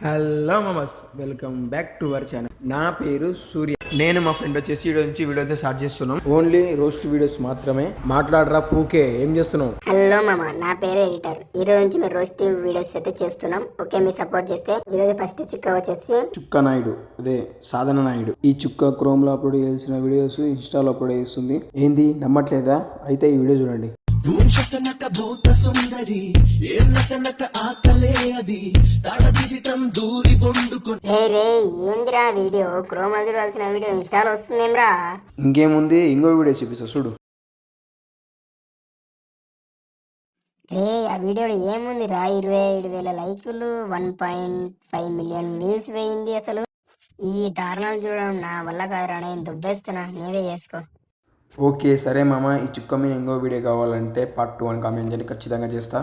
Hello మామస్, welcome back to our channel. నా పేరు సూర్య. నేను మా ఫ్రెండ్ వచ్చేసి వీడియో అయితే స్టార్ట్ చేస్తున్నాం. ఓన్లీ రోస్ట్ వీడియోస్ మాత్రమే. మాట్లాడరా పూకే, ఏం చేస్తున్నావు? హలో మామ, నా పేరు ఎడిటర్. ఈ రోజు నుంచి మేము రోస్టింగ్ వీడియోస్ అయితే చేస్తున్నాం. ఓకే, మీరు సపోర్ట్ చేస్తే ఈ రోజు ఫస్ట్ చుక్క వచ్చేసి చుక్క నాయుడు, అదే సాధన నాయుడు. ఈ చుక్క క్రోమ్ లో అప్లోడ్ చేయాల్సిన వీడియోస్ ఇన్స్టాలో అప్లోడ్ చేస్తుంది. ఏంది నమ్మట్లేదా? అయితే ఈ వీడియో చూడండి. రే ఏందిరా వీడియో? క్రోమ్ లో చూడాల్సిన వీడియో ఇన్స్టాలో వస్తుందేమ్రా? ఇంకేముంది, ఇంకో వీడియో చూపిస్తా చూడు. రే ఆ వీడియోలో ఏముందిరా? 27,000 లైకులు, 1.5 మిలియన్ వ్యూస్ వేయింది. అసలు ఈ దారుణాలు చూడడం నా వల్ల కాదురా, నేను దుబ్బేస్తున్నా, నీవే చేసుకో. ఓకే సరే మామ, ఈ చుక్క మీద ఇంకో వీడియో కావాలంటే పార్ట్ 2 అని కామెంట్ చేయండి, ఖచ్చితంగా చేస్తా.